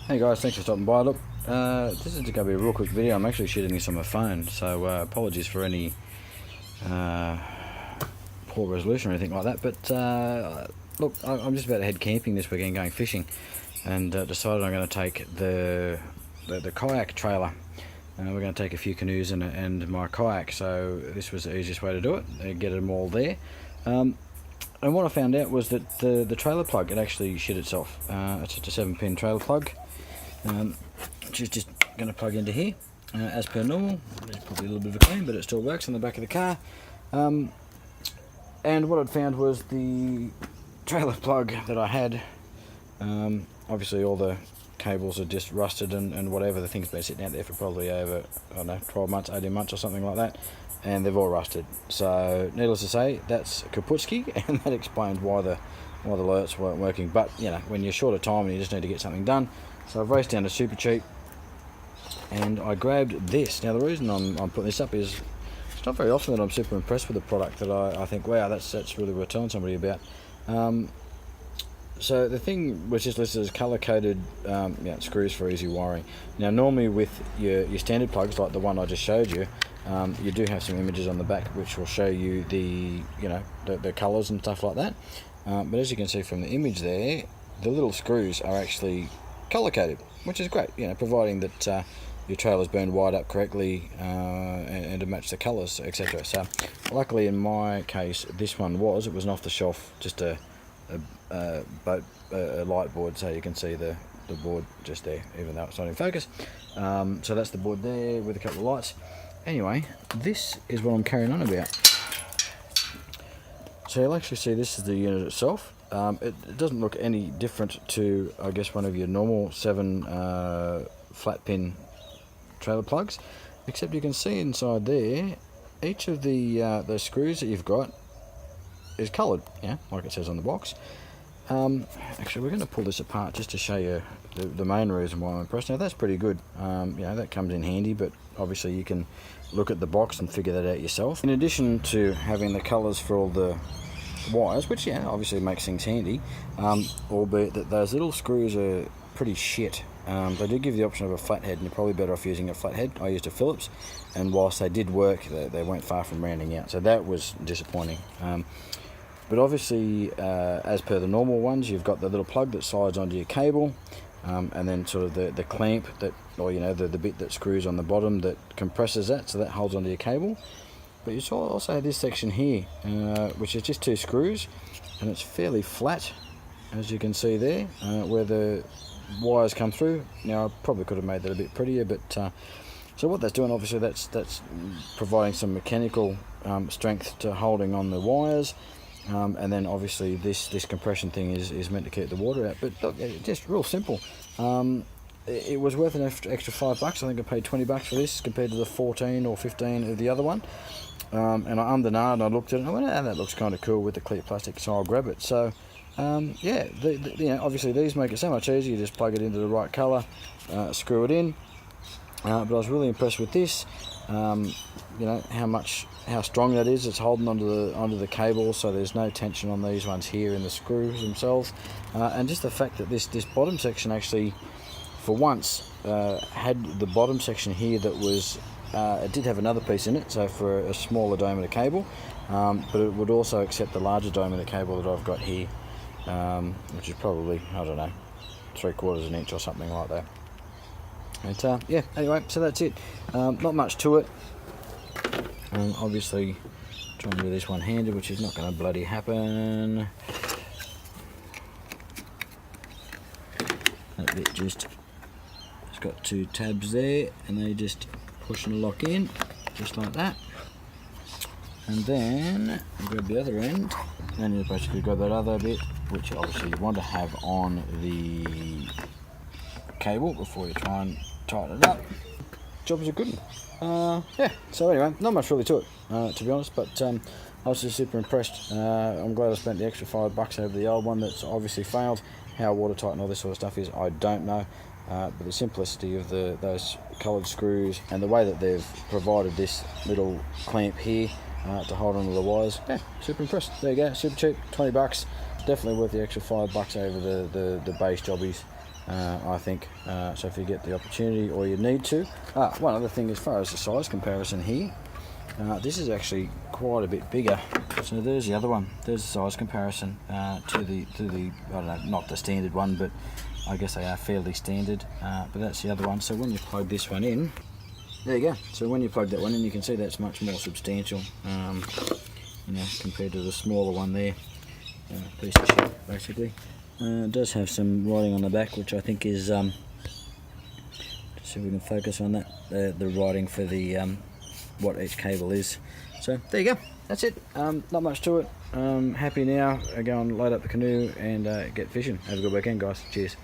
Hey guys, thanks for stopping by. Look, this is going to be a real quick video. I'm actually shooting this on my phone, so apologies for any poor resolution or anything like that. But look, I'm just about to head camping this weekend, going fishing, and decided I'm going to take the kayak trailer. We're going to take a few canoes and my kayak, so this was the easiest way to do it, get them all there. And what I found out was that the trailer plug, it actually shit itself. It's just a 7-pin trailer plug, which is just going to plug into here as per normal. There's probably a little bit of a clean, but it still works on the back of the car. And what I'd found was the trailer plug that I had, obviously all the cables are just rusted and whatever. The thing's been sitting out there for probably over, I don't know, 12 months, 18 months or something like that, and they've all rusted. So needless to say, that's kaputski, and that explains why the alerts weren't working. But you know, when you're short of time and you just need to get something done, so I've raced down to Super Cheap and I grabbed this. Now the reason I'm putting this up is it's not very often that I'm super impressed with a product that I think, wow, that's really worth telling somebody about. So the thing was just listed as colour-coded screws for easy wiring. Now normally with your standard plugs, like the one I just showed you, you do have some images on the back which will show you the colours and stuff like that. But as you can see from the image there, the little screws are actually colour-coded, which is great, providing that your trailer's been wired up correctly and to match the colours, etc. So luckily in my case, this one it was an off-the-shelf, just a light board, so you can see the board just there, even though it's not in focus. So that's the board there with a couple of lights. Anyway, this is what I'm carrying on about. So you'll actually see this is the unit itself. It doesn't look any different to, I guess, one of your normal 7 flat pin trailer plugs, except you can see inside there, each of the screws that you've got is coloured, like it says on the box. Actually, we're going to pull this apart just to show you the main reason why I'm impressed. Now that's pretty good. That comes in handy, but obviously you can look at the box and figure that out yourself. In addition to having the colours for all the wires, which obviously makes things handy, albeit that those little screws are pretty shit. They do give you the option of a flathead, and you're probably better off using a flathead. I used a Phillips, and whilst they did work, they weren't far from rounding out, so that was disappointing. But obviously, as per the normal ones, you've got the little plug that slides onto your cable, and then sort of the clamp that, or the bit that screws on the bottom that compresses that, so that holds onto your cable. But you also have this section here, which is just 2 screws, and it's fairly flat, as you can see there, where the wires come through. Now I probably could have made that a bit prettier, but so what that's doing, obviously, that's providing some mechanical strength to holding on the wires. And then obviously this compression thing is meant to keep the water out. But look, it's just real simple. It was worth an extra $5. I think I paid $20 for this compared to the 14 or 15 of the other one. And I ummed and ahed and I looked at it and I went, that looks kind of cool with the clear plastic, so I'll grab it. So obviously these make it so much easier. You just plug it into the right colour, screw it in. But I was really impressed with this. How strong that is. It's holding onto the cable, so there's no tension on these ones here in the screws themselves. And just the fact that this bottom section actually, for once, had the bottom section here that was, it did have another piece in it, so for a smaller diameter cable, but it would also accept the larger diameter cable that I've got here, which is probably, I don't know, 3/4 of an inch or something like that. And anyway, so that's it. Not much to it. Obviously trying to do this one-handed, which is not going to bloody happen. That bit it's got 2 tabs there, and they just push and lock in, just like that. And then you grab the other end, and you basically grab that other bit, which obviously you want to have on the cable before you try and tighten it up. Job's a good one. So anyway, not much really to it, to be honest, but I was just super impressed. I'm glad I spent the extra $5 over the old one that's obviously failed. How watertight and all this sort of stuff is, I don't know. But the simplicity of those coloured screws and the way that they've provided this little clamp here to hold onto the wires, super impressed. There you go, super cheap, $20. Definitely worth the extra $5 over the base jobbies. I think. So if you get the opportunity or you need to. One other thing as far as the size comparison here, this is actually quite a bit bigger. So there's the other one. There's the size comparison to the I don't know, not the standard one, but I guess they are fairly standard. But that's the other one. So when you plug this one in, there you go. So when you plug that one in, you can see that's much more substantial, compared to the smaller one there. Piece of shit, basically. It does have some writing on the back, which I think is, see if we can focus on that, the writing for the what each cable is. So there you go, that's it. Not much to it. Happy now. Go and load up the canoe and get fishing. Have a good weekend, guys. Cheers.